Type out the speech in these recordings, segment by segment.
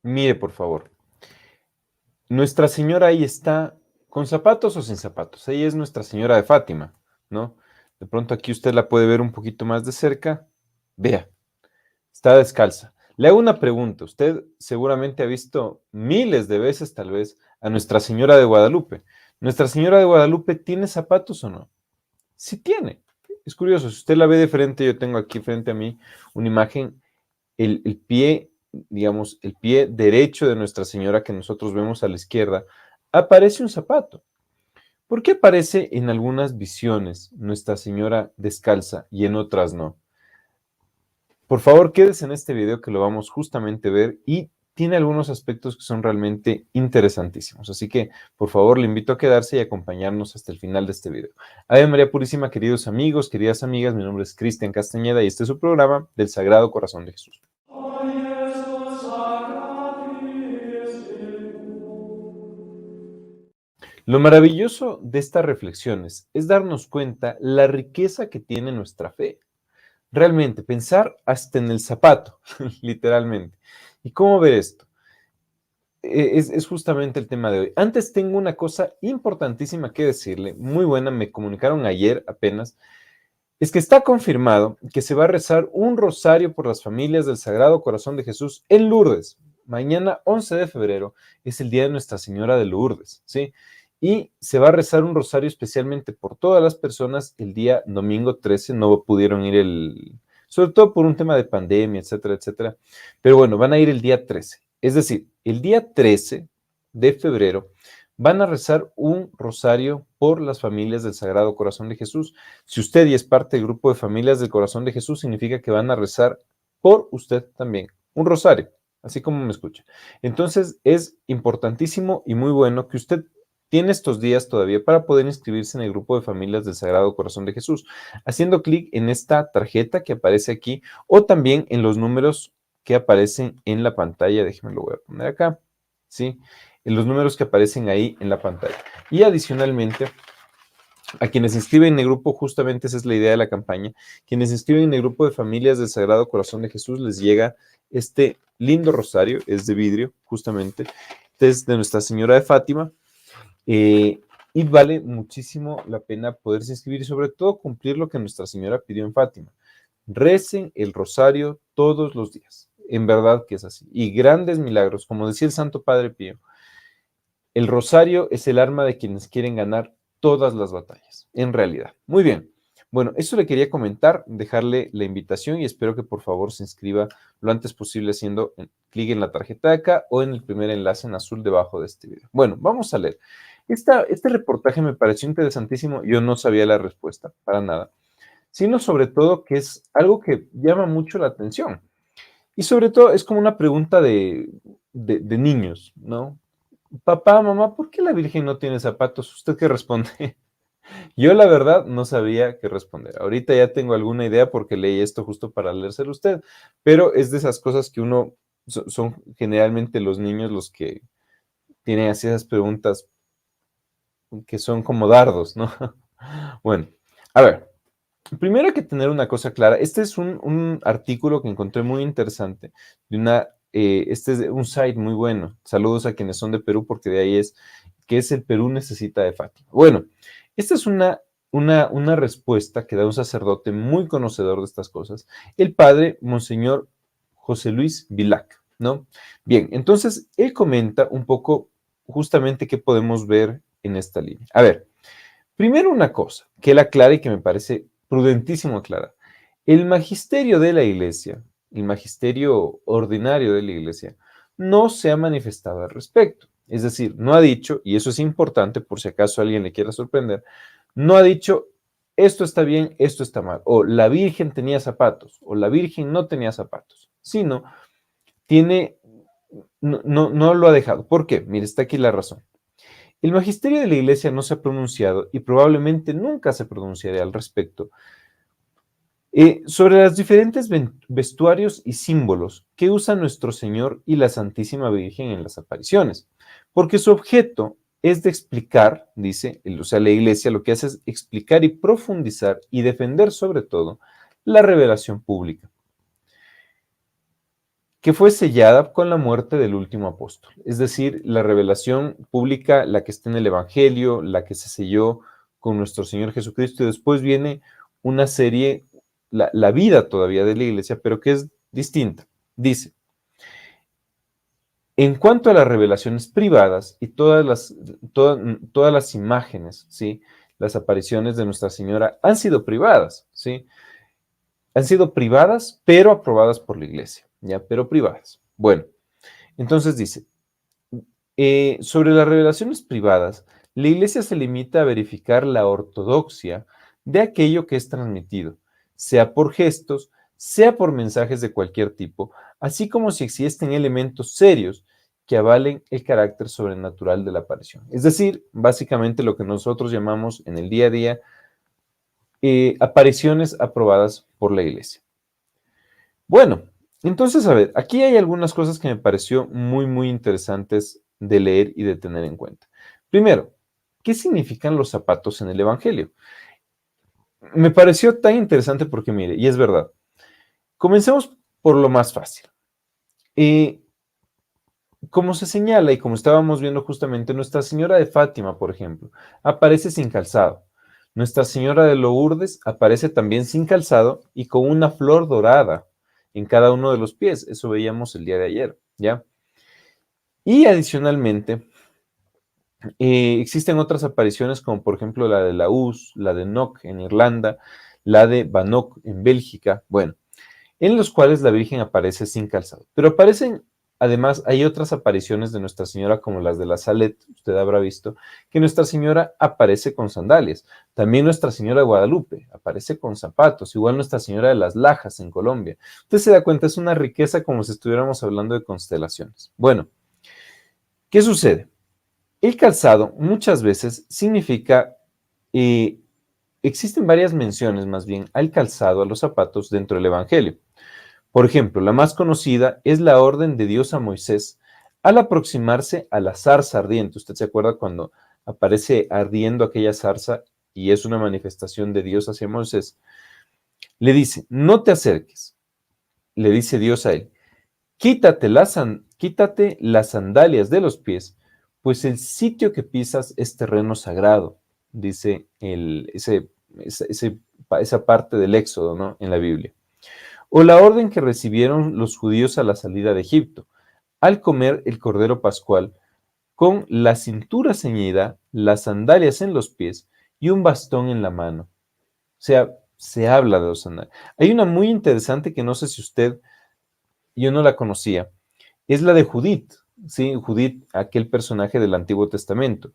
Mire, por favor, Nuestra Señora ahí está con zapatos o sin zapatos. Ella es Nuestra Señora de Fátima, ¿no? De pronto aquí usted la puede ver un poquito más de cerca. Vea, está descalza. Le hago una pregunta. Usted seguramente ha visto miles de veces, tal vez, a Nuestra Señora de Guadalupe. ¿Nuestra Señora de Guadalupe tiene zapatos o no? Sí tiene. Es curioso, si usted la ve de frente, yo tengo aquí frente a mí una imagen, el pie, digamos, el pie derecho de Nuestra Señora que nosotros vemos a la izquierda, aparece un zapato. ¿Por qué aparece en algunas visiones Nuestra Señora descalza y en otras no? Por favor, quédese en este video que lo vamos justamente a ver y tiene algunos aspectos que son realmente interesantísimos. Así que, por favor, le invito a quedarse y acompañarnos hasta el final de este video. Ave María Purísima, queridos amigos, queridas amigas, mi nombre es Cristian Castañeda y este es su programa del Sagrado Corazón de Jesús. Lo maravilloso de estas reflexiones es darnos cuenta la riqueza que tiene nuestra fe. Realmente, pensar hasta en el zapato, literalmente. ¿Y cómo ver esto? Es justamente el tema de hoy. Antes tengo una cosa importantísima que decirle, muy buena, me comunicaron ayer apenas, es que está confirmado que se va a rezar un rosario por las familias del Sagrado Corazón de Jesús en Lourdes. Mañana, 11 de febrero, es el día de Nuestra Señora de Lourdes, ¿sí? Y se va a rezar un rosario especialmente por todas las personas el día domingo 13, no pudieron ir sobre todo por un tema de pandemia, etcétera, etcétera. Pero bueno, van a ir el día 13. Es decir, el día 13 de febrero van a rezar un rosario por las familias del Sagrado Corazón de Jesús. Si usted y es parte del grupo de familias del Corazón de Jesús, significa que van a rezar por usted también, un rosario, así como me escucha. Entonces, es importantísimo y muy bueno que usted tiene estos días todavía para poder inscribirse en el grupo de familias del Sagrado Corazón de Jesús, haciendo clic en esta tarjeta que aparece aquí o también en los números que aparecen en la pantalla. Déjenme lo voy a poner acá, ¿sí? En los números que aparecen ahí en la pantalla. Y adicionalmente, a quienes se inscriben en el grupo, justamente esa es la idea de la campaña, quienes se inscriben en el grupo de familias del Sagrado Corazón de Jesús les llega este lindo rosario, es de vidrio, justamente, es de Nuestra Señora de Fátima, y vale muchísimo la pena poderse inscribir y sobre todo cumplir lo que Nuestra Señora pidió en Fátima. Recen el rosario todos los días, en verdad que es así, y grandes milagros, como decía el Santo Padre Pío, el rosario es el arma de quienes quieren ganar todas las batallas, en realidad. Muy bien. Bueno, eso le quería comentar, dejarle la invitación y espero que por favor se inscriba lo antes posible haciendo clic en la tarjeta de acá o en el primer enlace en azul debajo de este video. Bueno, vamos a leer. Este reportaje me pareció interesantísimo, yo no sabía la respuesta, para nada, sino sobre todo que es algo que llama mucho la atención. Y sobre todo es como una pregunta de niños, ¿no? Papá, mamá, ¿por qué la Virgen no tiene zapatos? ¿Usted qué responde? Yo la verdad no sabía qué responder. Ahorita ya tengo alguna idea porque leí esto justo para leérselo a usted, pero es de esas cosas que uno, son generalmente los niños los que tienen así esas preguntas que son como dardos, ¿no? Bueno, a ver, primero hay que tener una cosa clara. Este es un artículo que encontré muy interesante de este es de un site muy bueno. Saludos a quienes son de Perú porque de ahí es que es el Perú necesita de Fátima. Bueno, esta es una respuesta que da un sacerdote muy conocedor de estas cosas, el padre Monseñor José Luis Vilac, ¿no? Bien, entonces él comenta un poco justamente qué podemos ver en esta línea. A ver, primero una cosa que él aclara y que me parece prudentísimo aclarar. El magisterio de la iglesia, el magisterio ordinario de la iglesia, no se ha manifestado al respecto. Es decir, no ha dicho, y eso es importante por si acaso alguien le quiera sorprender, no ha dicho esto está bien, esto está mal, o la Virgen tenía zapatos, o la Virgen no tenía zapatos, sino tiene, no lo ha dejado. ¿Por qué? Mire, está aquí la razón. El magisterio de la Iglesia no se ha pronunciado y probablemente nunca se pronunciará al respecto sobre los diferentes vestuarios y símbolos que usa nuestro Señor y la Santísima Virgen en las apariciones, porque su objeto es de explicar, dice, o sea, la Iglesia lo que hace es explicar y profundizar y defender sobre todo la revelación pública. que fue sellada con la muerte del último apóstol. Es decir, la revelación pública, la que está en el Evangelio, la que se selló con nuestro Señor Jesucristo, y después viene una serie, la vida todavía de la iglesia, pero que es distinta. Dice, en cuanto a las revelaciones privadas y todas las imágenes, ¿sí? Las apariciones de Nuestra Señora han sido privadas, ¿sí? Han sido privadas, pero aprobadas por la iglesia, ¿ya? Pero privadas. Bueno, entonces dice, sobre las revelaciones privadas, la iglesia se limita a verificar la ortodoxia de aquello que es transmitido, sea por gestos, sea por mensajes de cualquier tipo, así como si existen elementos serios que avalen el carácter sobrenatural de la aparición. Es decir, básicamente lo que nosotros llamamos en el día a día apariciones aprobadas por la iglesia. Bueno, entonces, a ver, aquí hay algunas cosas que me pareció muy interesantes de leer y de tener en cuenta. Primero, ¿qué significan los zapatos en el Evangelio? Me pareció tan interesante porque, mire, y es verdad, comencemos por lo más fácil. Como se señala y como estábamos viendo justamente, Nuestra Señora de Fátima, por ejemplo, aparece sin calzado. Nuestra Señora de Lourdes aparece también sin calzado y con una flor dorada en cada uno de los pies. Eso veíamos el día de ayer, ¿ya? Y adicionalmente, existen otras apariciones como por ejemplo la de Laús, la de Knock en Irlanda, la de Bannock en Bélgica, bueno, en los cuales la Virgen aparece sin calzado. Pero aparecen, además, hay otras apariciones de Nuestra Señora como las de la Salette, usted habrá visto, que Nuestra Señora aparece con sandalias. También Nuestra Señora de Guadalupe aparece con zapatos, igual Nuestra Señora de las Lajas en Colombia. Usted se da cuenta, es una riqueza como si estuviéramos hablando de constelaciones. Bueno, ¿qué sucede? El calzado muchas veces significa, existen varias menciones más bien al calzado, a los zapatos dentro del Evangelio. Por ejemplo, la más conocida es la orden de Dios a Moisés al aproximarse a la zarza ardiente. ¿Usted se acuerda cuando aparece ardiendo aquella zarza y es una manifestación de Dios hacia Moisés? Le dice, no te acerques, le dice Dios a él, quítate las sandalias de los pies, pues el sitio que pisas es terreno sagrado, dice esa parte del Éxodo, ¿no? En la Biblia. O la orden que recibieron los judíos a la salida de Egipto, al comer el cordero pascual, con la cintura ceñida, las sandalias en los pies y un bastón en la mano. O sea, se habla de los sandalias. Hay una muy interesante que no sé si usted, yo no la conocía, es la de Judith, ¿sí? Judith, aquel personaje del Antiguo Testamento.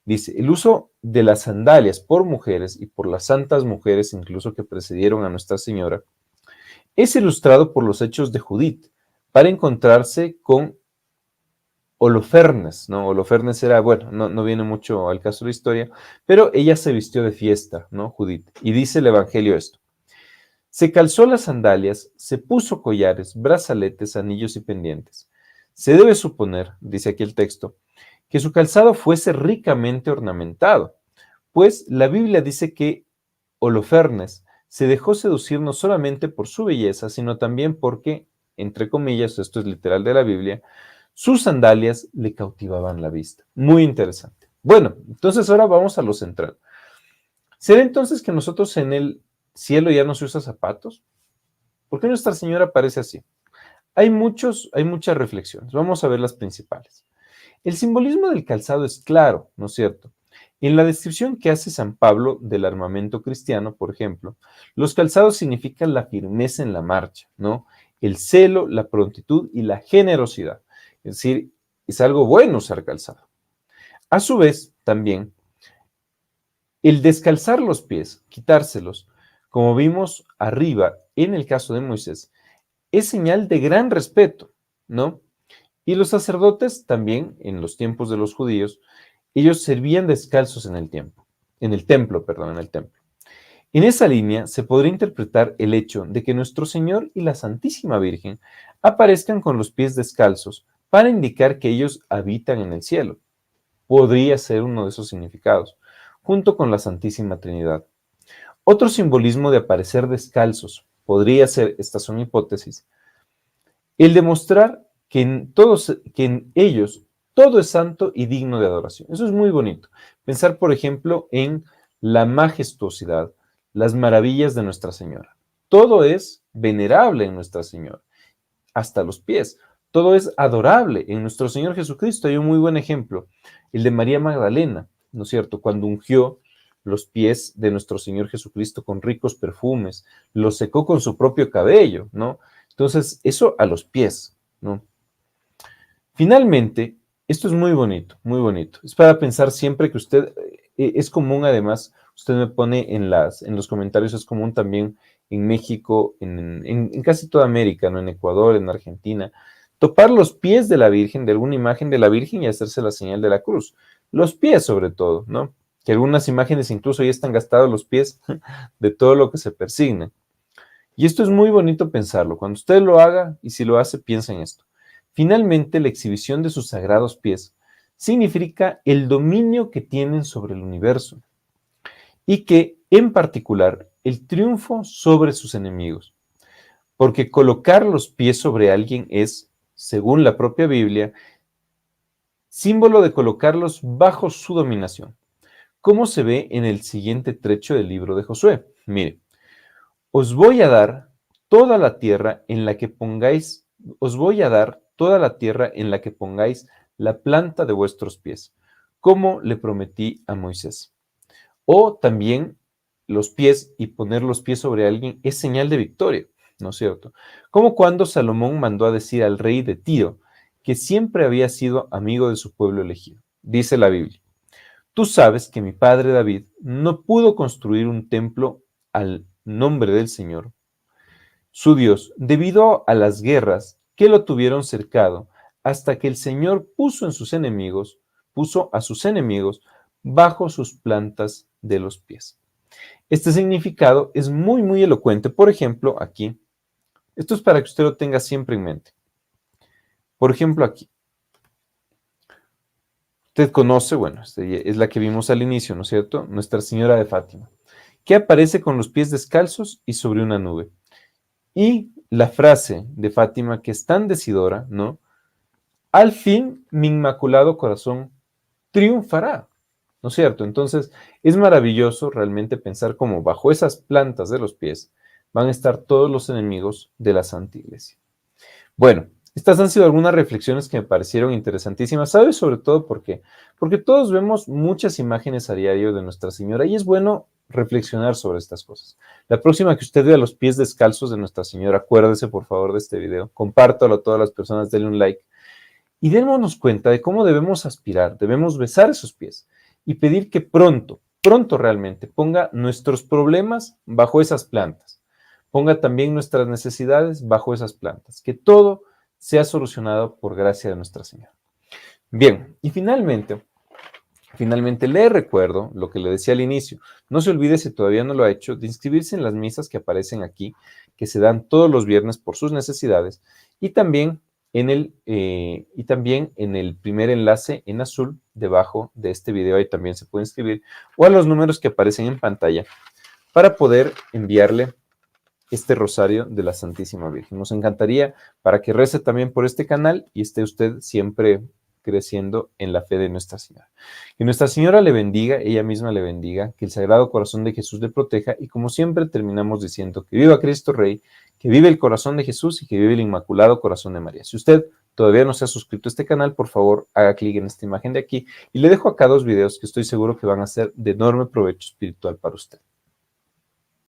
Dice, el uso de las sandalias por mujeres y por las santas mujeres incluso que precedieron a Nuestra Señora, es ilustrado por los hechos de Judith para encontrarse con Holofernes, ¿no? Holofernes era, bueno, no viene mucho al caso de la historia, pero ella se vistió de fiesta, ¿no? Judith. Y dice el Evangelio esto. Se calzó las sandalias, se puso collares, brazaletes, anillos y pendientes. Se debe suponer, dice aquí el texto, que su calzado fuese ricamente ornamentado, pues la Biblia dice que Holofernes se dejó seducir no solamente por su belleza, sino también porque, entre comillas, esto es literal de la Biblia, sus sandalias le cautivaban la vista. Muy interesante. Bueno, entonces ahora vamos a lo central. ¿Será entonces que nosotros en el cielo ya no se usa zapatos? ¿Por qué Nuestra Señora aparece así? Hay muchas reflexiones. Vamos a ver las principales. El simbolismo del calzado es claro, ¿no es cierto? En la descripción que hace San Pablo del armamento cristiano, por ejemplo, los calzados significan la firmeza en la marcha, ¿no? El celo, la prontitud y la generosidad. Es decir, es algo bueno usar calzado. A su vez, también, el descalzar los pies, quitárselos, como vimos arriba en el caso de Moisés, es señal de gran respeto, ¿no? Y los sacerdotes también, en los tiempos de los judíos, ellos servían descalzos en el templo. En esa línea se podría interpretar el hecho de que nuestro Señor y la Santísima Virgen aparezcan con los pies descalzos para indicar que ellos habitan en el cielo. Podría ser uno de esos significados, junto con la Santísima Trinidad. Otro simbolismo de aparecer descalzos podría ser, estas son hipótesis, El demostrar que en ellos todo es santo y digno de adoración. Eso es muy bonito. Pensar, por ejemplo, en la majestuosidad, las maravillas de Nuestra Señora. Todo es venerable en Nuestra Señora, hasta los pies. Todo es adorable en nuestro Señor Jesucristo. Hay un muy buen ejemplo, el de María Magdalena, ¿no es cierto? Cuando ungió los pies de nuestro Señor Jesucristo con ricos perfumes, los secó con su propio cabello, ¿no? Entonces, eso a los pies, ¿no? Finalmente, esto es muy bonito, muy bonito. Es para pensar siempre que usted, es común además, usted me pone en los comentarios, es común también en México, en casi toda América, ¿no? En Ecuador, en Argentina, topar los pies de la Virgen, de alguna imagen de la Virgen y hacerse la señal de la cruz. Los pies sobre todo, ¿no? Que algunas imágenes incluso ya están gastados los pies de todo lo que se persigna. Y esto es muy bonito pensarlo. Cuando usted lo haga y si lo hace, piensa en esto. Finalmente, la exhibición de sus sagrados pies significa el dominio que tienen sobre el universo y que, en particular, el triunfo sobre sus enemigos. Porque colocar los pies sobre alguien es, según la propia Biblia, símbolo de colocarlos bajo su dominación, como se ve en el siguiente trecho del libro de Josué. Mire, os voy a dar toda la tierra en la que pongáis, os voy a dar toda la tierra en la que pongáis la planta de vuestros pies, como le prometí a Moisés. O también los pies y poner los pies sobre alguien es señal de victoria, ¿no es cierto? Como cuando Salomón mandó a decir al rey de Tiro, que siempre había sido amigo de su pueblo elegido. Dice la Biblia, tú sabes que mi padre David no pudo construir un templo al nombre del Señor, su Dios, debido a las guerras que lo tuvieron cercado, hasta que el Señor puso a sus enemigos bajo sus plantas de los pies. Este significado es muy, muy elocuente. Por ejemplo, aquí, esto es para que usted lo tenga siempre en mente. Por ejemplo, aquí, usted conoce, bueno, es la que vimos al inicio, ¿no es cierto? Nuestra Señora de Fátima, que aparece con los pies descalzos y sobre una nube. Y la frase de Fátima, que es tan decidora, ¿no? Al fin, mi inmaculado corazón triunfará, ¿no es cierto? Entonces, es maravilloso realmente pensar cómo bajo esas plantas de los pies van a estar todos los enemigos de la Santa Iglesia. Bueno, estas han sido algunas reflexiones que me parecieron interesantísimas, ¿sabes? Sobre todo porque todos vemos muchas imágenes a diario de Nuestra Señora y es bueno reflexionar sobre estas cosas. La próxima que usted vea los pies descalzos de Nuestra Señora, acuérdese por favor de este video, compártalo a todas las personas, denle un like y démonos cuenta de cómo debemos aspirar, debemos besar esos pies y pedir que pronto, pronto realmente ponga nuestros problemas bajo esas plantas, ponga también nuestras necesidades bajo esas plantas, que todo sea solucionado por gracia de Nuestra Señora. Bien, y finalmente le recuerdo lo que le decía al inicio. No se olvide, si todavía no lo ha hecho, de inscribirse en las misas que aparecen aquí, que se dan todos los viernes por sus necesidades, y también en el primer enlace en azul debajo de este video, ahí también se puede inscribir, o a los números que aparecen en pantalla para poder enviarle este rosario de la Santísima Virgen. Nos encantaría para que rece también por este canal y esté usted siempre creciendo en la fe de Nuestra Señora. Que Nuestra Señora le bendiga, ella misma le bendiga, que el Sagrado Corazón de Jesús le proteja y como siempre terminamos diciendo que viva Cristo Rey, que vive el corazón de Jesús y que vive el Inmaculado Corazón de María. Si usted todavía no se ha suscrito a este canal, por favor haga clic en esta imagen de aquí y le dejo acá dos videos que estoy seguro que van a ser de enorme provecho espiritual para usted.